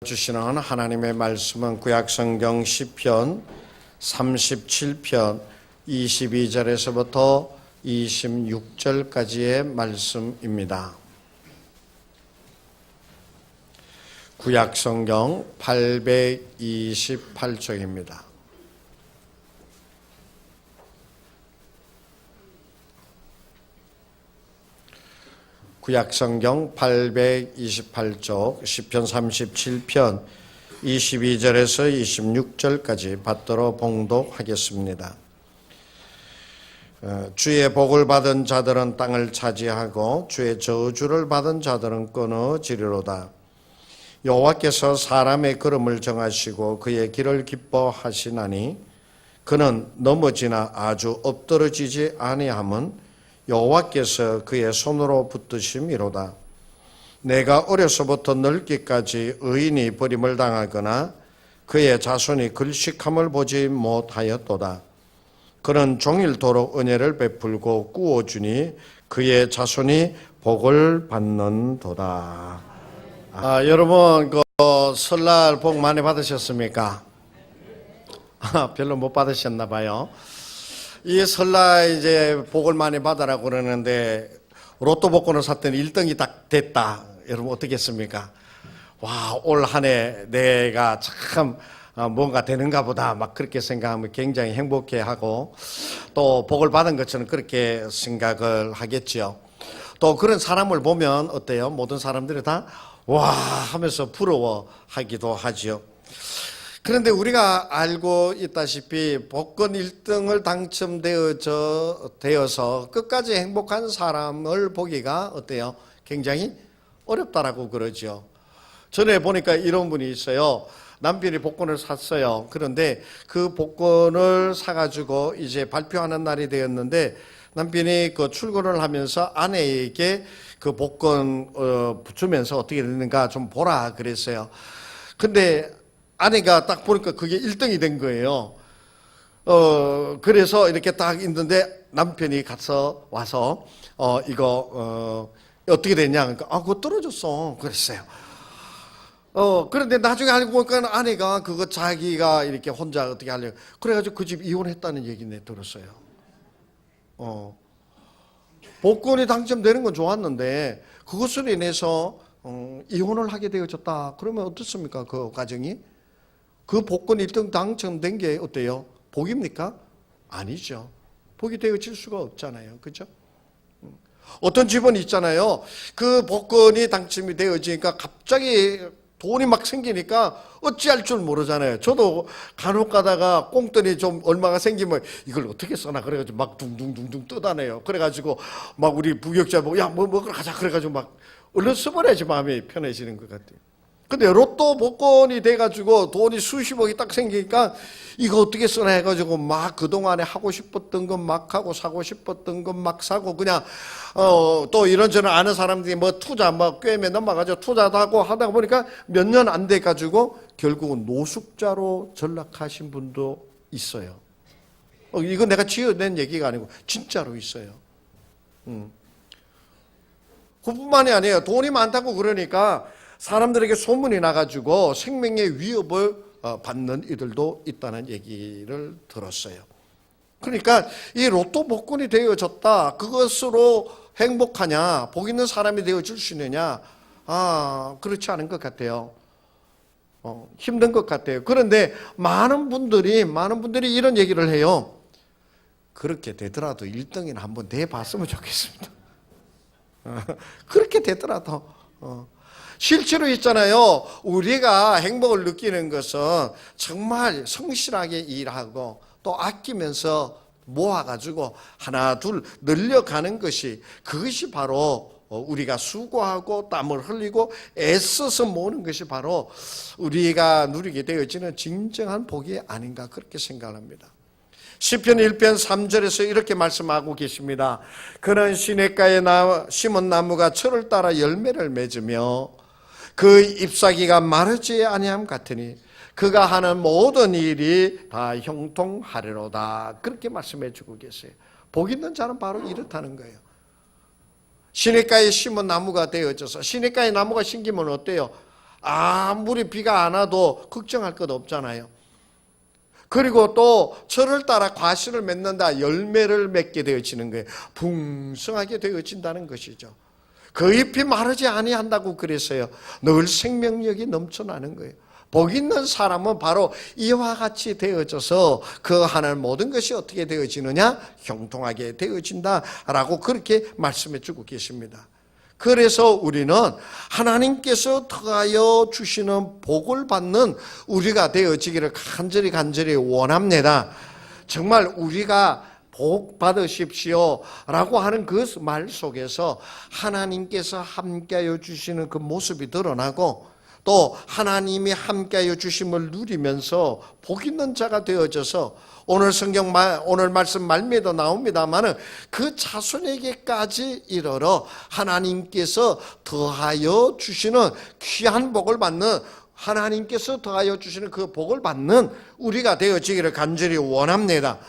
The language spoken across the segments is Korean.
주시는 하나님의 말씀은 구약성경 시편 37편 22절에서부터 26절까지의 말씀입니다. 구약성경 828쪽입니다. 구약성경 828쪽 시편 37편 22절에서 26절까지 받들어 봉독하겠습니다. 주의 복을 받은 자들은 땅을 차지하고 주의 저주를 받은 자들은 끊어지리로다. 여호와께서 사람의 걸음을 정하시고 그의 길을 기뻐하시나니 그는 넘어지나 아주 엎드러지지 아니함은 여호와께서 그의 손으로 붙드심이로다. 내가 어려서부터 늙기까지 의인이 버림을 당하거나 그의 자손이 글식함을 보지 못하였도다. 그는 종일토록 은혜를 베풀고 꾸어주니 그의 자손이 복을 받는도다. 여러분 설날 복 많이 받으셨습니까? 별로 못 받으셨나 봐요. 이 설날 이제 복을 많이 받으라고 그러는데 로또 복권을 샀더니 1등이 딱 됐다. 여러분 어떻겠습니까? 와, 올 한 해 내가 참 뭔가 되는가 보다 막 그렇게 생각하면 굉장히 행복해하고 또 복을 받은 것처럼 그렇게 생각을 하겠죠. 또 그런 사람을 보면 어때요? 모든 사람들이 다 와 하면서 부러워하기도 하죠. 그런데 우리가 알고 있다시피 복권 1등을 당첨되어서 끝까지 행복한 사람을 보기가 어때요? 굉장히 어렵다라고 그러죠. 전에 보니까 이런 분이 있어요. 남편이 복권을 샀어요. 그런데 그 복권을 사가지고 이제 발표하는 날이 되었는데 남편이 그 출근을 하면서 아내에게 그 복권 주면서 어떻게 됐는가 좀 보라 그랬어요. 근데 아내가 딱 보니까 그게 1등이 된 거예요. 그래서 이렇게 딱 있는데 남편이 와서 이거 어떻게 됐냐? 그러니까 그거 떨어졌어. 그랬어요. 그런데 나중에 알고 보니까 아내가 그거 자기가 이렇게 혼자 어떻게 하려고 그래가지고 그 집 이혼했다는 얘기네 들었어요. 복권이 당첨되는 건 좋았는데 그것으로 인해서 이혼을 하게 되어졌다. 그러면 어떻습니까? 그 가정이? 그 복권 1등 당첨된 게 어때요? 복입니까? 아니죠. 복이 되어질 수가 없잖아요. 그죠? 어떤 집은 있잖아요. 그 복권이 당첨이 되어지니까 갑자기 돈이 막 생기니까 어찌할 줄 모르잖아요. 저도 간혹 가다가 꽁돈이 좀 얼마가 생기면 이걸 어떻게 써나 그래가지고 막 둥둥둥둥 떠다녀요. 그래가지고 막 우리 부격자 보고 야 뭐 먹으러 가자 그래가지고 막 얼른 써버려야지 마음이 편해지는 것 같아요. 근데 로또 복권이 돼가지고 돈이 수십억이 딱 생기니까 이거 어떻게 쓰나 해가지고 막 그동안에 하고 싶었던 것 막 하고 사고 싶었던 것 막 사고 그냥 또 이런저런 아는 사람들이 뭐 투자 막 꿰매 넘어가지고 투자도 하고 하다 보니까 몇 년 안 돼가지고 결국은 노숙자로 전락하신 분도 있어요. 이건 내가 지어낸 얘기가 아니고 진짜로 있어요. 그뿐만이 아니에요. 돈이 많다고 그러니까 사람들에게 소문이 나가지고 생명의 위협을 받는 이들도 있다는 얘기를 들었어요. 그러니까 이 로또 복권이 되어졌다. 그것으로 행복하냐, 복 있는 사람이 되어줄 수 있느냐? 그렇지 않은 것 같아요. 힘든 것 같아요. 그런데 많은 분들이 이런 얘기를 해요. 그렇게 되더라도 1등이나 한번 돼봤으면 좋겠습니다. 그렇게 되더라도 실제로 있잖아요. 우리가 행복을 느끼는 것은 정말 성실하게 일하고 또 아끼면서 모아가지고 하나 둘 늘려가는 것이 그것이 바로 우리가 수고하고 땀을 흘리고 애써서 모으는 것이 바로 우리가 누리게 되어지는 진정한 복이 아닌가 그렇게 생각합니다. 시편 1편 3절에서 이렇게 말씀하고 계십니다. 그는 시냇가에 심은 나무가 철을 따라 열매를 맺으며 그 잎사귀가 마르지 아니함 같으니 그가 하는 모든 일이 다 형통하리로다. 그렇게 말씀해 주고 계세요. 복 있는 자는 바로 이렇다는 거예요. 시냇가에 심은 나무가 되어져서 시냇가에 나무가 심기면 어때요? 아무리 비가 안 와도 걱정할 것 없잖아요. 그리고 또 철을 따라 과실을 맺는다, 열매를 맺게 되어지는 거예요. 풍성하게 되어진다는 것이죠. 그 잎이 마르지 아니한다고 그랬어요. 늘 생명력이 넘쳐나는 거예요. 복 있는 사람은 바로 이와 같이 되어져서 그 하는 모든 것이 어떻게 되어지느냐? 형통하게 되어진다라고 그렇게 말씀해 주고 계십니다. 그래서 우리는 하나님께서 더하여 주시는 복을 받는 우리가 되어지기를 간절히 원합니다. 정말 우리가 복 받으십시오 라고 하는 그 말 속에서 하나님께서 함께하여 주시는 그 모습이 드러나고, 또 하나님이 함께하여 주심을 누리면서 복 있는 자가 되어져서, 오늘 오늘 말씀 말미에도 나옵니다만은 그 자손에게까지 이르러 하나님께서 더하여 주시는 귀한 복을 받는, 하나님께서 더하여 주시는 그 복을 받는 우리가 되어지기를 간절히 원합니다.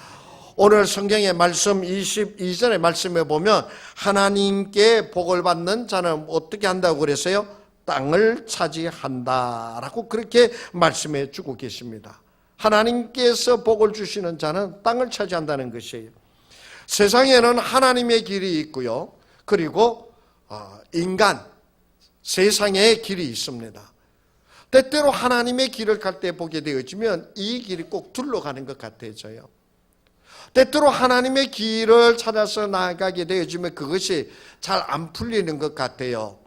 오늘 성경의 말씀 22절의 말씀에 보면 하나님께 복을 받는 자는 어떻게 한다고 그랬어요? 땅을 차지한다라고 그렇게 말씀해 주고 계십니다. 하나님께서 복을 주시는 자는 땅을 차지한다는 것이에요. 세상에는 하나님의 길이 있고요, 그리고 인간, 세상의 길이 있습니다. 때때로 하나님의 길을 갈 때 보게 되어지면 이 길이 꼭 둘러가는 것 같아져요. 때때로 하나님의 길을 찾아서 나아가게 되어지면 그것이 잘 안 풀리는 것 같아요.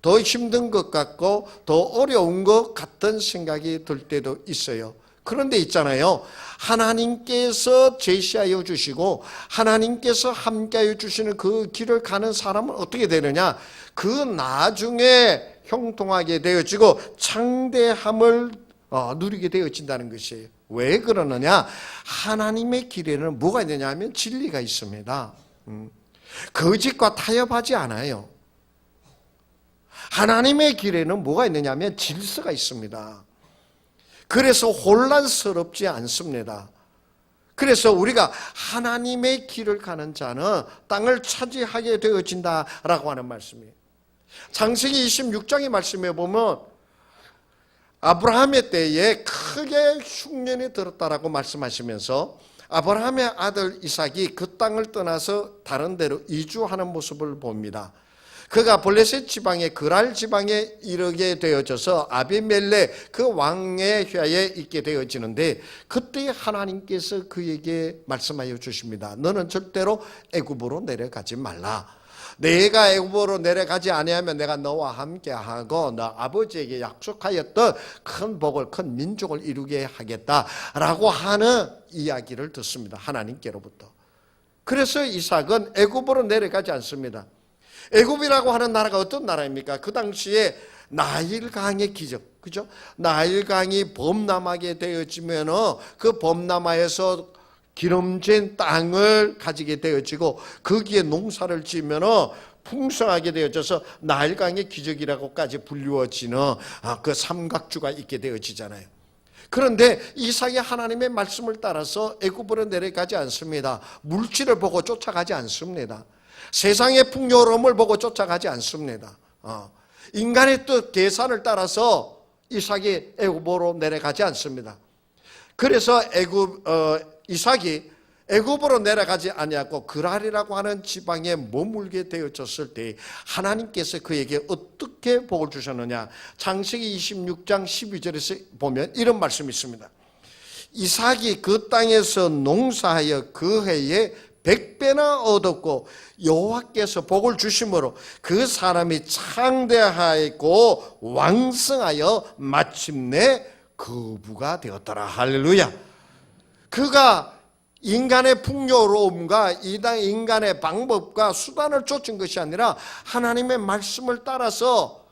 더 힘든 것 같고 더 어려운 것 같은 생각이 들 때도 있어요. 그런데 있잖아요, 하나님께서 제시하여 주시고 하나님께서 함께하여 주시는 그 길을 가는 사람은 어떻게 되느냐? 그 나중에 형통하게 되어지고 창대함을 누리게 되어진다는 것이에요. 왜 그러느냐? 하나님의 길에는 뭐가 있느냐 하면 진리가 있습니다. 거짓과 타협하지 않아요. 하나님의 길에는 뭐가 있느냐 하면 질서가 있습니다. 그래서 혼란스럽지 않습니다. 그래서 우리가 하나님의 길을 가는 자는 땅을 차지하게 되어진다라고 하는 말씀이에요. 창세기 26장의 말씀에 보면 아브라함의 때에 크게 흉년이 들었다라고 말씀하시면서 아브라함의 아들 이삭이 그 땅을 떠나서 다른 데로 이주하는 모습을 봅니다. 그가 블레셋 지방의 그랄 지방에 이르게 되어져서 아비멜렉 그 왕의 휘하에 있게 되어지는데, 그때 하나님께서 그에게 말씀하여 주십니다. 너는 절대로 애굽으로 내려가지 말라. 내가 애굽으로 내려가지 아니하면 내가 너와 함께하고 너 아버지에게 약속하였던 큰 복을, 큰 민족을 이루게 하겠다라고 하는 이야기를 듣습니다. 하나님께로부터. 그래서 이삭은 애굽으로 내려가지 않습니다. 애굽이라고 하는 나라가 어떤 나라입니까? 그 당시에 나일강의 기적, 그죠? 나일강이 범람하게 되어지면 그 범람하에서 기름진 땅을 가지게 되어지고 거기에 농사를 지으면 풍성하게 되어져서 나일강의 기적이라고까지 불리워지는 그 삼각주가 있게 되어지잖아요. 그런데 이삭이 하나님의 말씀을 따라서 애굽으로 내려가지 않습니다. 물질을 보고 쫓아가지 않습니다. 세상의 풍요로움을 보고 쫓아가지 않습니다. 인간의 뜻, 계산을 따라서 이삭이 애굽으로 내려가지 않습니다. 그래서 이삭이 애굽으로 내려가지 아니하고 그랄이라고 하는 지방에 머물게 되어졌을 때 하나님께서 그에게 어떻게 복을 주셨느냐? 창세기 26장 12절에서 보면 이런 말씀이 있습니다. 이삭이 그 땅에서 농사하여 그 해에 100배나 얻었고 여호와께서 복을 주심으로 그 사람이 창대하였고 왕성하여 마침내 거부가 되었더라. 할렐루야. 그가 인간의 풍요로움과 인간의 방법과 수단을 쫓은 것이 아니라 하나님의 말씀을 따라서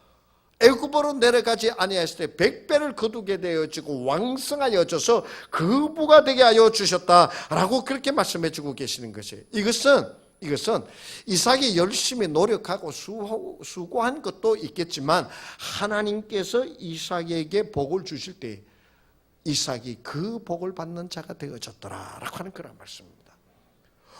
애굽으로 내려가지 아니하였을 때 100배를 거두게 되어지고 왕성하여져서 거부가 되게 하여 주셨다라고 그렇게 말씀해 주고 계시는 것이에요. 이것은 이삭이 열심히 노력하고 수고한 것도 있겠지만 하나님께서 이삭에게 복을 주실 때 이삭이 그 복을 받는 자가 되어졌더라라고 하는 그런 말씀입니다.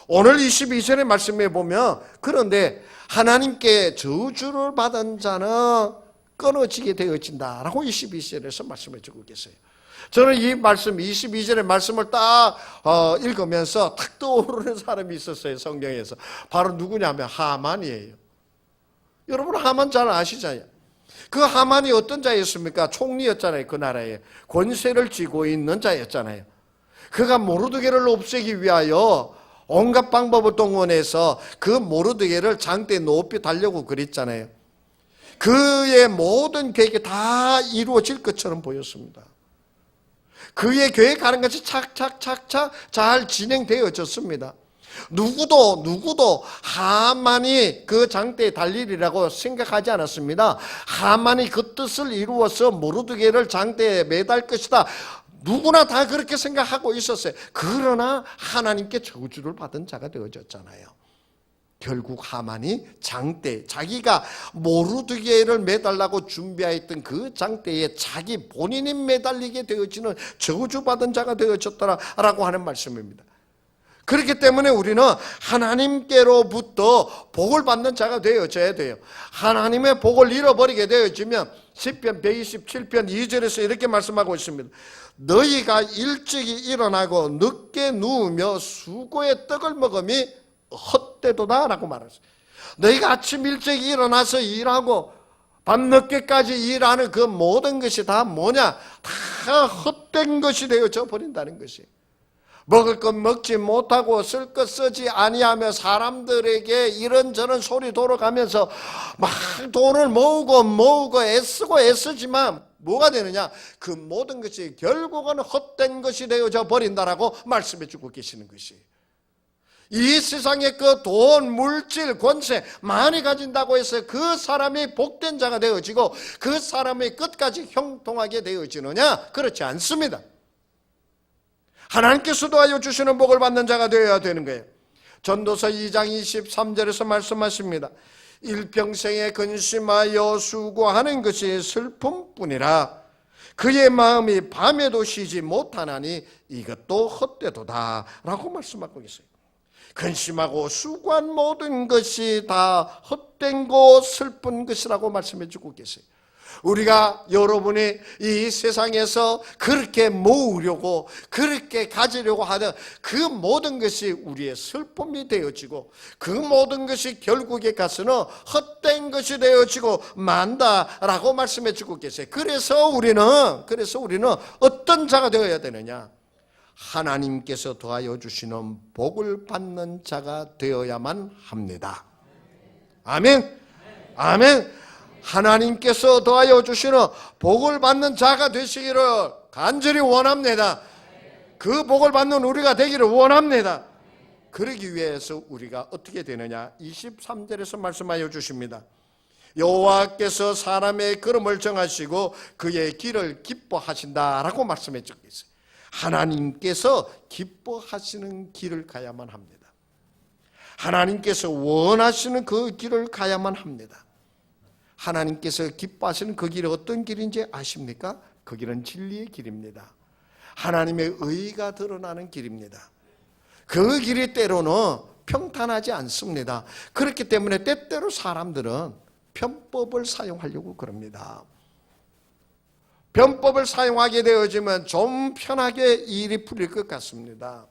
오늘 22절의 말씀에 보면 그런데 하나님께 저주를 받은 자는 끊어지게 되어진다라고 22절에서 말씀해 주고 계세요. 저는 이 말씀 22절의 말씀을 딱 읽으면서 탁 떠오르는 사람이 있었어요. 성경에서. 바로 누구냐면 하만이에요. 여러분 하만 잘 아시잖아요. 그 하만이 어떤 자였습니까? 총리였잖아요. 그 나라에 권세를 쥐고 있는 자였잖아요. 그가 모르드게를 없애기 위하여 온갖 방법을 동원해서 그 모르드게를 장대에 높이 달려고 그랬잖아요. 그의 모든 계획이 다 이루어질 것처럼 보였습니다. 그의 계획하는 것이 착착착착 잘 진행되어졌습니다. 누구도 하만이 그 장대에 달리리라고 생각하지 않았습니다. 하만이 그 뜻을 이루어서 모르드게를 장대에 매달 것이다. 누구나 다 그렇게 생각하고 있었어요. 그러나 하나님께 저주를 받은 자가 되어졌잖아요. 결국 하만이 장대, 자기가 모르드게를 매달라고 준비했던 그 장대에 자기 본인이 매달리게 되어지는 저주받은 자가 되어졌더라라고 하는 말씀입니다. 그렇기 때문에 우리는 하나님께로부터 복을 받는 자가 되어져야 돼요. 하나님의 복을 잃어버리게 되어지면 시편 127편 2절에서 이렇게 말씀하고 있습니다. 너희가 일찍이 일어나고 늦게 누우며 수고의 떡을 먹음이 헛되도다 라고 말했어요. 너희가 아침 일찍 일어나서 일하고 밤늦게까지 일하는 그 모든 것이 다 뭐냐? 다 헛된 것이 되어져 버린다는 것이에요. 먹을 것 먹지 못하고 쓸 것 쓰지 아니하며 사람들에게 이런저런 소리 돌아가면서 막 돈을 모으고 애쓰지만 뭐가 되느냐? 그 모든 것이 결국은 헛된 것이 되어져 버린다라고 말씀해 주고 계시는 것이에요. 이 세상에 그 돈, 물질, 권세 많이 가진다고 해서 그 사람이 복된 자가 되어지고 그 사람이 끝까지 형통하게 되어지느냐? 그렇지 않습니다. 하나님께서 도와줘 주시는 복을 받는 자가 되어야 되는 거예요. 전도서 2장 23절에서 말씀하십니다. 일평생에 근심하여 수고하는 것이 슬픔뿐이라 그의 마음이 밤에도 쉬지 못하나니 이것도 헛되도다 라고 말씀하고 있어요. 근심하고 수고한 모든 것이 다 헛된 것 슬픈 것이라고 말씀해 주고 계세요. 우리가 여러분이 이 세상에서 그렇게 모으려고 그렇게 가지려고 하는 그 모든 것이 우리의 슬픔이 되어지고 그 모든 것이 결국에 가서는 헛된 것이 되어지고 만다라고 말씀해 주고 계세요. 그래서 우리는 어떤 자가 되어야 되느냐? 하나님께서 도와여 주시는 복을 받는 자가 되어야만 합니다. 아멘. 아멘. 하나님께서 도와여 주시는 복을 받는 자가 되시기를 간절히 원합니다. 그 복을 받는 우리가 되기를 원합니다. 그러기 위해서 우리가 어떻게 되느냐? 23절에서 말씀하여 주십니다. 여호와께서 사람의 걸음을 정하시고 그의 길을 기뻐하신다라고 말씀해 주고 있어요. 하나님께서 기뻐하시는 길을 가야만 합니다. 하나님께서 원하시는 그 길을 가야만 합니다. 하나님께서 기뻐하시는 그 길이 어떤 길인지 아십니까? 그 길은 진리의 길입니다. 하나님의 의가 드러나는 길입니다. 그 길이 때로는 평탄하지 않습니다. 그렇기 때문에 때때로 사람들은 편법을 사용하려고 그럽니다. 편법을 사용하게 되어지면 좀 편하게 일이 풀릴 것 같습니다.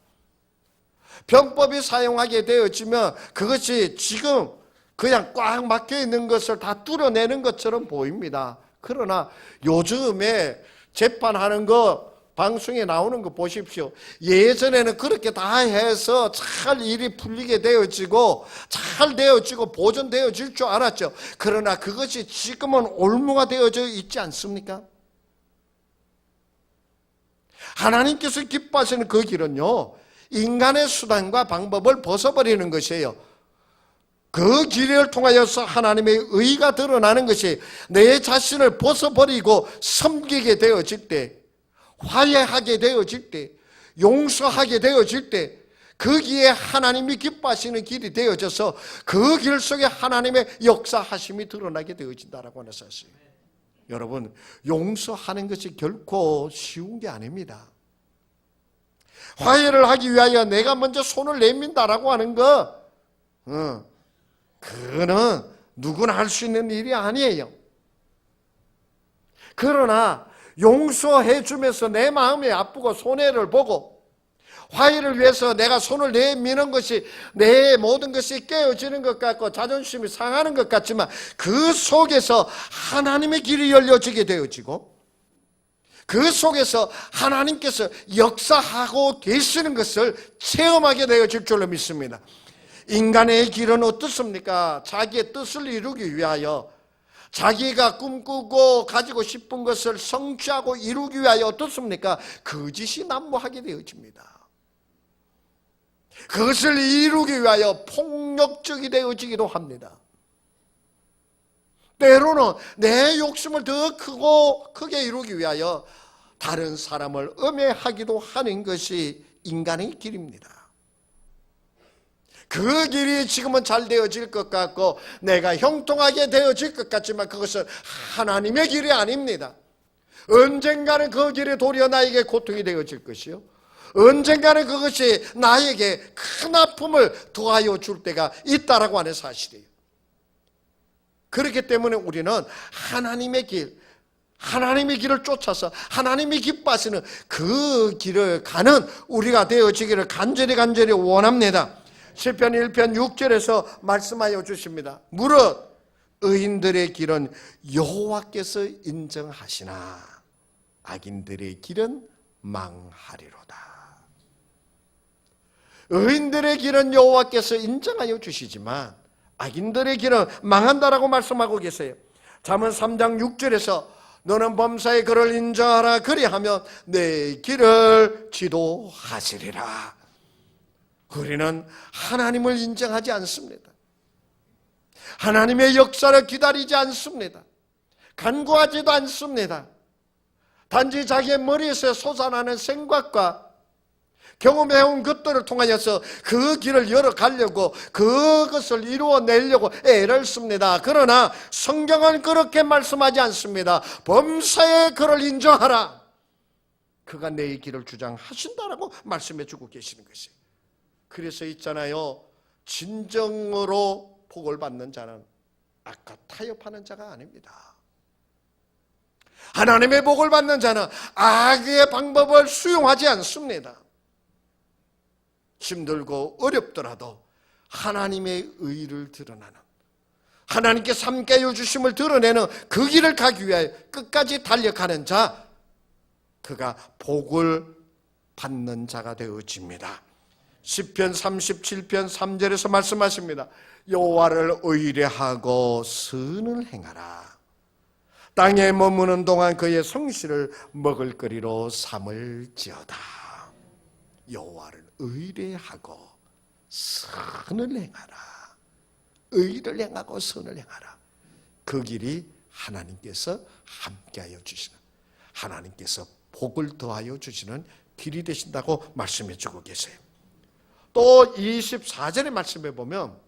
편법이 사용하게 되어지면 그것이 지금 그냥 꽉 막혀 있는 것을 다 뚫어내는 것처럼 보입니다. 그러나 요즘에 재판하는 거 방송에 나오는 거 보십시오. 예전에는 그렇게 다 해서 잘 일이 풀리게 되어지고 잘 되어지고 보존되어질 줄 알았죠. 그러나 그것이 지금은 올무가 되어져 있지 않습니까? 하나님께서 기뻐하시는 그 길은요, 인간의 수단과 방법을 벗어버리는 것이에요. 그 길을 통하여서 하나님의 의가 드러나는 것이 내 자신을 벗어버리고 섬기게 되어질 때, 화해하게 되어질 때, 용서하게 되어질 때, 그 길에 하나님이 기뻐하시는 길이 되어져서 그 길 속에 하나님의 역사하심이 드러나게 되어진다라고 하셨어요. 여러분, 용서하는 것이 결코 쉬운 게 아닙니다. 화해를 하기 위하여 내가 먼저 손을 내민다라고 하는 거, 그거는 누구나 할 수 있는 일이 아니에요. 그러나 용서해 주면서 내 마음이 아프고 손해를 보고 화해를 위해서 내가 손을 내미는 것이 내 모든 것이 깨어지는 것 같고 자존심이 상하는 것 같지만 그 속에서 하나님의 길이 열려지게 되어지고 그 속에서 하나님께서 역사하고 계시는 것을 체험하게 되어질 줄로 믿습니다. 인간의 길은 어떻습니까? 자기의 뜻을 이루기 위하여 자기가 꿈꾸고 가지고 싶은 것을 성취하고 이루기 위하여 어떻습니까? 거짓이 난무하게 되어집니다. 그것을 이루기 위하여 폭력적이 되어지기도 합니다. 때로는 내 욕심을 더 크게 이루기 위하여 다른 사람을 음해하기도 하는 것이 인간의 길입니다. 그 길이 지금은 잘 되어질 것 같고 내가 형통하게 되어질 것 같지만 그것은 하나님의 길이 아닙니다. 언젠가는 그 길이 도리어 나에게 고통이 되어질 것이요, 언젠가는 그것이 나에게 큰 아픔을 더하여 줄 때가 있다라고 하는 사실이에요. 그렇기 때문에 우리는 하나님의 길을 쫓아서 하나님이 기뻐하시는 그 길을 가는 우리가 되어지기를 간절히 원합니다. 시편 1편 6절에서 말씀하여 주십니다. 무릇 의인들의 길은 여호와께서 인정하시나 악인들의 길은 망하리로다. 의인들의 길은 여호와께서 인정하여 주시지만 악인들의 길은 망한다라고 말씀하고 계세요. 잠언 3장 6절에서 너는 범사의 그를 인정하라 그리하면 내 길을 지도하시리라. 우리는 하나님을 인정하지 않습니다. 하나님의 역사를 기다리지 않습니다. 간구하지도 않습니다. 단지 자기의 머리에서 솟아나는 생각과 경험해온 것들을 통하여서 그 길을 열어가려고 그것을 이루어내려고 애를 씁니다. 그러나 성경은 그렇게 말씀하지 않습니다. 범사의 그를 인정하라. 그가 내 길을 주장하신다라고 말씀해주고 계시는 것이에요. 그래서 있잖아요, 진정으로 복을 받는 자는 악과 타협하는 자가 아닙니다. 하나님의 복을 받는 자는 악의 방법을 수용하지 않습니다. 힘들고 어렵더라도 하나님의 의를 드러나는, 하나님께서 함께하여 주심을 드러내는 그 길을 가기 위하여 끝까지 달려가는 자, 그가 복을 받는 자가 되어집니다. 시편 37편 3절에서 말씀하십니다. 여호와를 의뢰하고 선을 행하라. 땅에 머무는 동안 그의 성실을 먹을거리로 삼을지어다. 여호와를 의뢰하고 선을 행하라. 의를 행하고 선을 행하라. 그 길이 하나님께서 함께하여 주시는, 하나님께서 복을 더하여 주시는 길이 되신다고 말씀해 주고 계세요. 또 24절의 말씀에 보면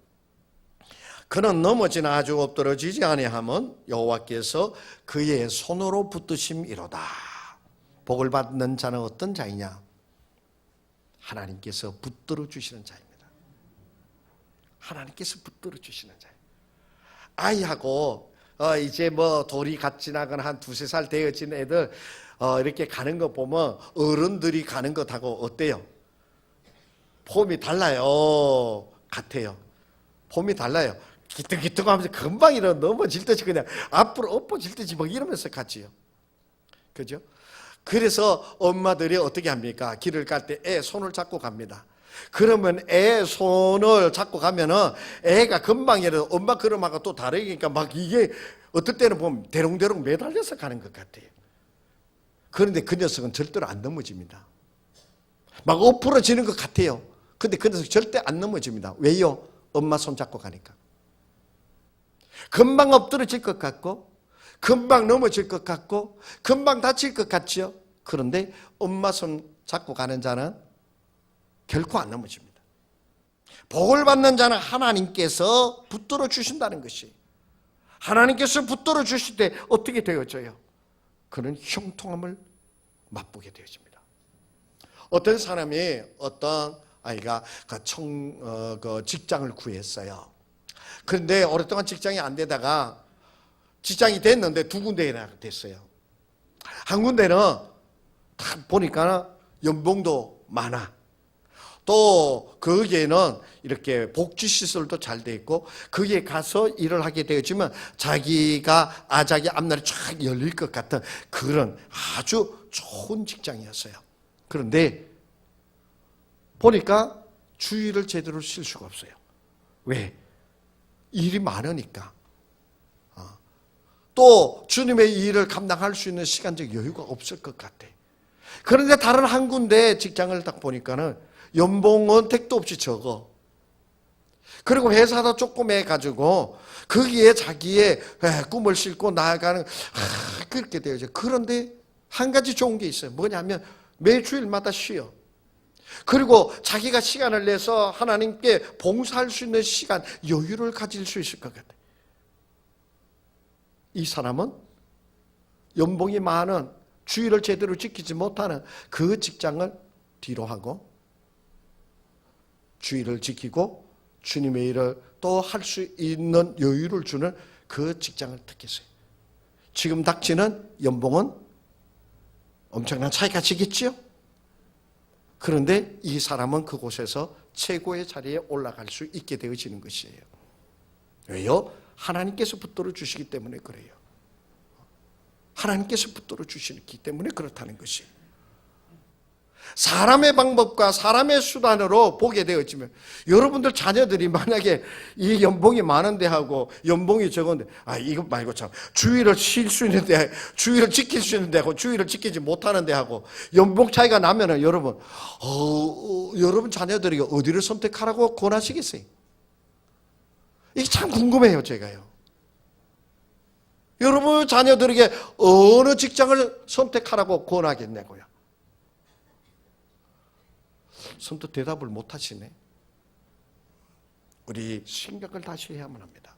그는 넘어지나 아주 엎드러지지 아니하면 여호와께서 그의 손으로 붙드심이로다. 복을 받는 자는 어떤 자이냐? 하나님께서 붙들어 주시는 자입니다. 하나님께서 붙들어 주시는 자예요. 아이하고 이제 뭐 돌이 갓 지나거나 한 2-3살 되어진 애들 이렇게 가는 거 보면 어른들이 가는 것하고 어때요? 폼이 달라요. 같아요. 폼이 달라요. 기특기특 하면서 금방 넘어질 듯이 그냥 앞으로 엎어질 듯이 막 이러면서 갔지요. 그죠? 그래서 엄마들이 어떻게 합니까? 길을 갈 때 애 손을 잡고 갑니다. 그러면 애 손을 잡고 가면은 애가 금방이라도 엄마 걸음하고 또 다르니까 막 이게 어떨 때는 보면 대롱대롱 매달려서 가는 것 같아요. 그런데 그 녀석은 절대로 안 넘어집니다. 막 엎어지는 것 같아요. 근데 그 녀석 절대 안 넘어집니다. 왜요? 엄마 손 잡고 가니까. 금방 엎드러질 것 같고 금방 넘어질 것 같고 금방 다칠 것 같지요. 그런데 엄마 손 잡고 가는 자는 결코 안 넘어집니다. 복을 받는 자는 하나님께서 붙들어 주신다는 것이, 하나님께서 붙들어 주실 때 어떻게 되어져요? 그는 형통함을 맛보게 되어집니다. 어떤 사람이 어떤 아이가 그 직장을 구했어요. 그런데 오랫동안 직장이 안 되다가 직장이 됐는데 2군데나 됐어요. 한 군데는 딱 보니까 연봉도 많아. 또 거기에는 이렇게 복지시설도 잘 돼 있고 거기에 가서 일을 하게 되어지면 자기가 자기 앞날이 쫙 열릴 것 같은 그런 아주 좋은 직장이었어요. 그런데 보니까 주일을 제대로 쉴 수가 없어요. 왜? 일이 많으니까. 또 주님의 일을 감당할 수 있는 시간적 여유가 없을 것 같아. 그런데 다른 한 군데 직장을 딱 보니까는 연봉은 택도 없이 적어. 그리고 회사도 조그매가지고 거기에 자기의 꿈을 싣고 나아가는 그렇게 되어져. 그런데 한 가지 좋은 게 있어요. 뭐냐면 매 주일마다 쉬어. 그리고 자기가 시간을 내서 하나님께 봉사할 수 있는 시간, 여유를 가질 수 있을 것 같아요. 이 사람은 연봉이 많은 주일을 제대로 지키지 못하는 그 직장을 뒤로 하고 주일을 지키고 주님의 일을 또 할 수 있는 여유를 주는 그 직장을 택했어요. 지금 닥치는 연봉은 엄청난 차이가 지겠지요? 그런데 이 사람은 그곳에서 최고의 자리에 올라갈 수 있게 되어지는 것이에요. 왜요? 하나님께서 붙들어 주시기 때문에 그래요. 하나님께서 붙들어 주시기 때문에 그렇다는 것이에요. 사람의 방법과 사람의 수단으로 보게 되어지면 여러분들 자녀들이 만약에 이 연봉이 많은데 하고 연봉이 적은데 이거 말고 참 주일을 쉴 수 있는데 주일을 지킬 수 있는데 하고 주일을 지키지 못하는데 하고 연봉 차이가 나면은 여러분 여러분 자녀들이 어디를 선택하라고 권하시겠어요? 이게 참 궁금해요. 제가요. 여러분 자녀들에게 어느 직장을 선택하라고 권하겠냐고요. 선뜻 대답을 못 하시네. 우리 생각을 다시 해야만 합니다.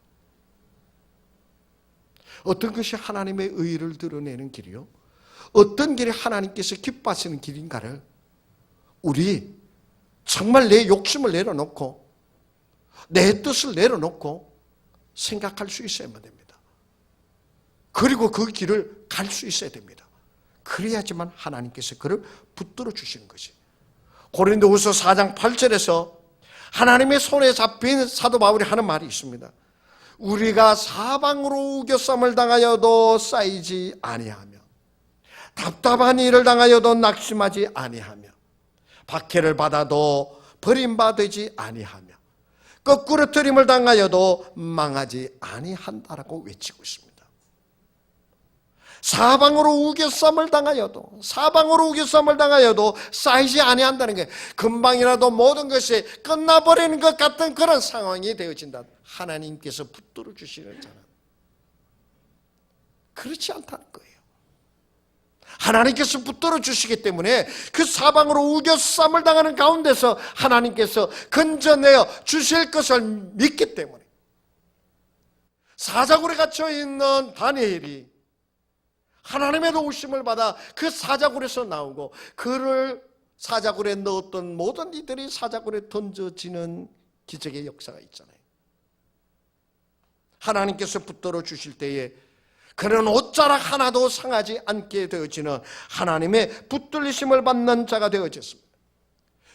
어떤 것이 하나님의 의의를 드러내는 길이요? 어떤 길이 하나님께서 기뻐하시는 길인가를 우리 정말 내 욕심을 내려놓고 내 뜻을 내려놓고 생각할 수 있어야만 됩니다. 그리고 그 길을 갈 수 있어야 됩니다. 그래야지만 하나님께서 그를 붙들어 주시는 것이. 고린도후서 4장 8절에서 하나님의 손에 잡힌 사도 바울이 하는 말이 있습니다. 우리가 사방으로 우겨쌈을 당하여도 쌓이지 아니하며 답답한 일을 당하여도 낙심하지 아니하며 박해를 받아도 버림받지 아니하며 거꾸로 트림을 당하여도 망하지 아니한다라고 외치고 있습니다. 사방으로 우겨쌈을 당하여도 쌓이지 아니한다는 게 금방이라도 모든 것이 끝나버리는 것 같은 그런 상황이 되어진다. 하나님께서 붙들어 주시는 자는 그렇지 않다는 거예요. 하나님께서 붙들어 주시기 때문에 그 사방으로 우겨쌈을 당하는 가운데서 하나님께서 건져내어 주실 것을 믿기 때문에 사자굴에 갇혀 있는 다니엘이 하나님의 도우심을 받아 그 사자굴에서 나오고 그를 사자굴에 넣었던 모든 이들이 사자굴에 던져지는 기적의 역사가 있잖아요. 하나님께서 붙들어 주실 때에 그는 옷자락 하나도 상하지 않게 되어지는 하나님의 붙들리심을 받는 자가 되어졌습니다.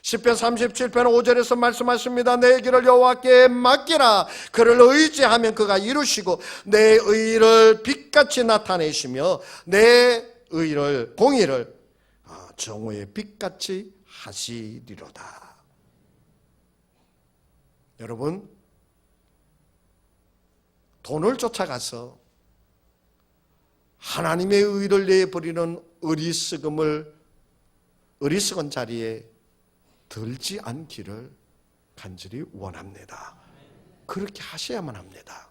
시편 37편 5절에서 말씀하십니다. 내 길을 여호와께 맡기라. 그를 의지하면 그가 이루시고 내 의를 빛같이 나타내시며 내 의를 공의를 정오의 빛같이 하시리로다. 여러분, 돈을 쫓아가서 하나님의 의를 내버리는 어리석은 자리에 들지 않기를 간절히 원합니다. 그렇게 하셔야만 합니다.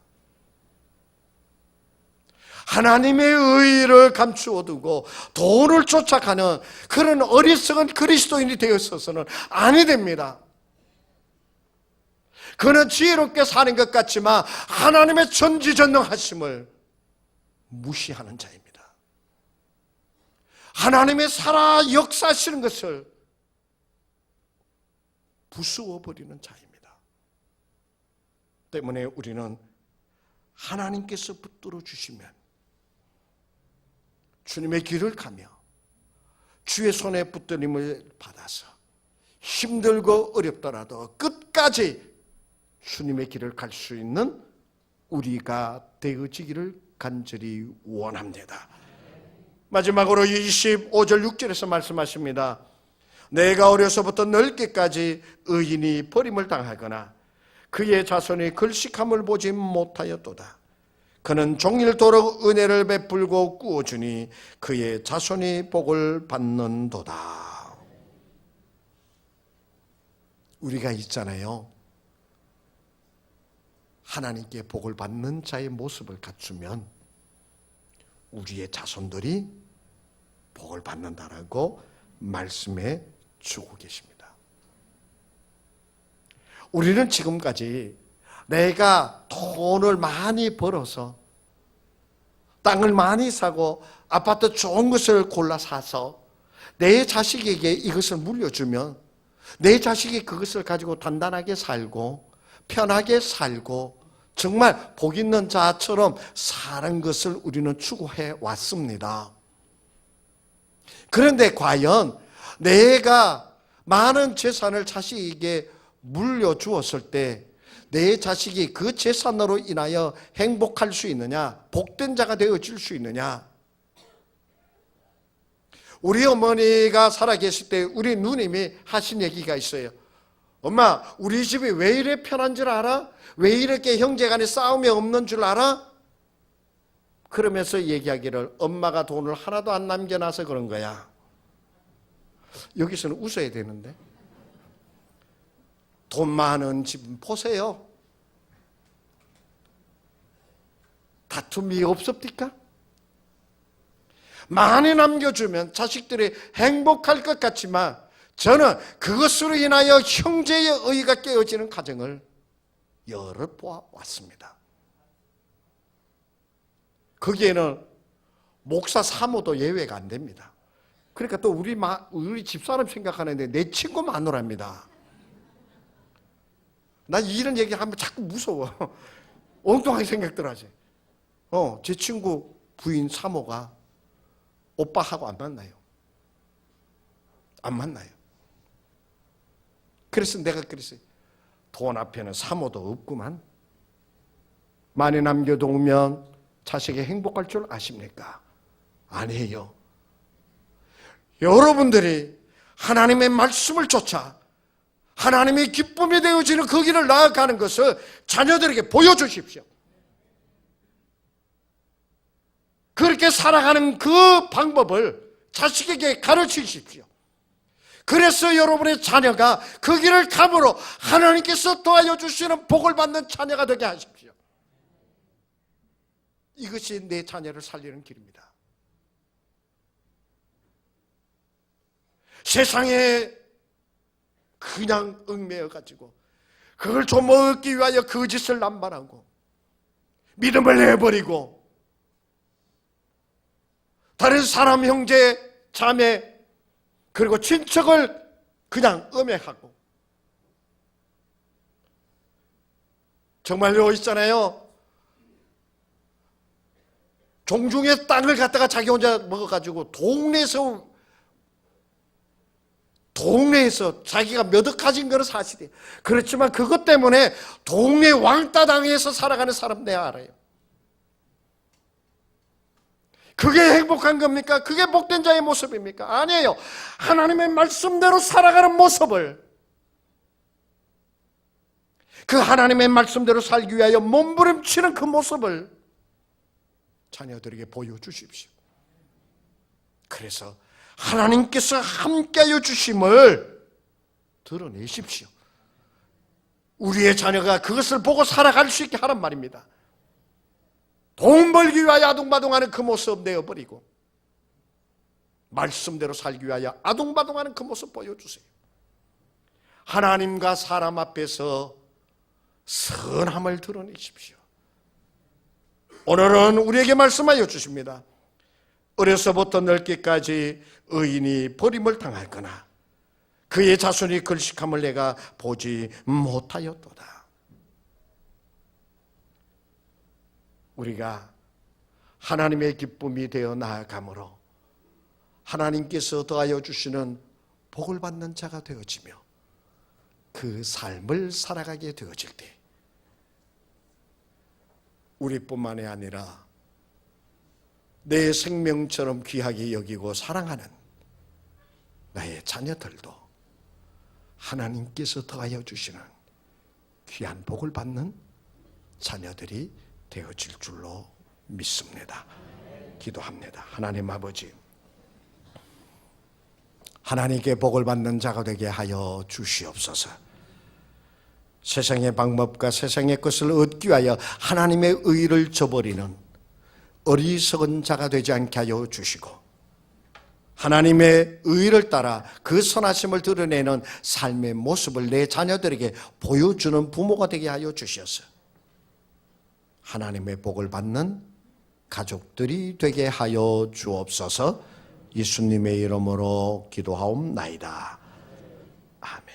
하나님의 의를 감추어 두고 돈을 쫓아가는 그런 어리석은 그리스도인이 되어서는 아니 됩니다. 그는 지혜롭게 사는 것 같지만 하나님의 전지전능하심을 무시하는 자입니다. 하나님의 살아 역사하시는 것을 부수어버리는 자입니다. 때문에 우리는 하나님께서 붙들어 주시면 주님의 길을 가며 주의 손에 붙들림을 받아서 힘들고 어렵더라도 끝까지 주님의 길을 갈 수 있는 우리가 되어지기를 간절히 원합니다. 마지막으로 25절 6절에서 말씀하십니다. 내가 어려서부터 늙기까지 의인이 버림을 당하거나 그의 자손이 글식함을 보지 못하였도다. 그는 종일토록 은혜를 베풀고 꾸어주니 그의 자손이 복을 받는도다. 우리가 있잖아요. 하나님께 복을 받는 자의 모습을 갖추면 우리의 자손들이 복을 받는다라고 말씀해 주고 계십니다. 우리는 지금까지 내가 돈을 많이 벌어서 땅을 많이 사고 아파트 좋은 것을 골라 사서 내 자식에게 이것을 물려주면 내 자식이 그것을 가지고 단단하게 살고 편하게 살고 정말 복 있는 자처럼 사는 것을 우리는 추구해 왔습니다. 그런데 과연 내가 많은 재산을 자식에게 물려주었을 때 내 자식이 그 재산으로 인하여 행복할 수 있느냐, 복된 자가 되어질 수 있느냐? 우리 어머니가 살아계실 때 우리 누님이 하신 얘기가 있어요. 엄마, 우리 집이 왜 이래 편한 줄 알아? 왜 이렇게 형제간에 싸움이 없는 줄 알아? 그러면서 얘기하기를 엄마가 돈을 하나도 안 남겨놔서 그런 거야. 여기서는 웃어야 되는데. 돈 많은 집 보세요. 다툼이 없습니까? 많이 남겨주면 자식들이 행복할 것 같지만 저는 그것으로 인하여 형제의 의가 깨어지는 가정을 여러 보아왔습니다. 거기에는 목사 사모도 예외가 안 됩니다. 그러니까 또 우리 집사람 생각하는데 내 친구 마누라입니다. 나 이런 얘기하면 자꾸 무서워. 엉뚱하게 생각들 하지. 제 친구 부인 사모가 오빠하고 안 만나요. 안 만나요. 그래서 내가 그랬어요. 돈 앞에는 사모도 없구만. 많이 남겨두면 자식이 행복할 줄 아십니까? 아니에요. 여러분들이 하나님의 말씀을 쫓아 하나님의 기쁨이 되어지는 그 길을 나아가는 것을 자녀들에게 보여주십시오. 그렇게 살아가는 그 방법을 자식에게 가르치십시오. 그래서 여러분의 자녀가 그 길을 감으로 하나님께서 도와줘 주시는 복을 받는 자녀가 되게 하십시오. 이것이 내 자녀를 살리는 길입니다. 세상에 그냥 얽매여가지고 그걸 좀 얻기 위하여 거짓을 남발하고 믿음을 내버리고 다른 사람 형제, 자매 그리고 친척을 그냥 음해하고 정말로 있잖아요. 종중의 땅을 갖다가 자기 혼자 먹어가지고 동네에서 자기가 몇 억 가진 거는 사실이에요. 그렇지만 그것 때문에 동네 왕따 당해서 살아가는 사람 내가 알아요. 그게 행복한 겁니까? 그게 복된 자의 모습입니까? 아니에요. 하나님의 말씀대로 살아가는 모습을 그 하나님의 말씀대로 살기 위하여 몸부림치는 그 모습을 자녀들에게 보여주십시오. 그래서 하나님께서 함께하여 주심을 드러내십시오. 우리의 자녀가 그것을 보고 살아갈 수 있게 하란 말입니다. 돈 벌기 위하여 아둥바둥하는 그 모습 내어버리고 말씀대로 살기 위하여 아둥바둥하는 그 모습 보여주세요. 하나님과 사람 앞에서 선함을 드러내십시오. 오늘은 우리에게 말씀하여 주십니다. 어려서부터 늙기까지 의인이 버림을 당하거나 그의 자손이 글식함을 내가 보지 못하였도다. 우리가 하나님의 기쁨이 되어 나아가므로 하나님께서 더하여 주시는 복을 받는 자가 되어지며 그 삶을 살아가게 되어질 때 우리뿐만이 아니라 내 생명처럼 귀하게 여기고 사랑하는 나의 자녀들도 하나님께서 더하여 주시는 귀한 복을 받는 자녀들이 되어질 줄로 믿습니다. 기도합니다. 하나님 아버지, 하나님께 복을 받는 자가 되게 하여 주시옵소서. 세상의 방법과 세상의 것을 얻기 위하여 하나님의 의를 저버리는 어리석은 자가 되지 않게 하여 주시고, 하나님의 의를 따라 그 선하심을 드러내는 삶의 모습을 내 자녀들에게 보여주는 부모가 되게 하여 주셔서 하나님의 복을 받는 가족들이 되게 하여 주옵소서. 예수님의 이름으로 기도하옵나이다. 아멘.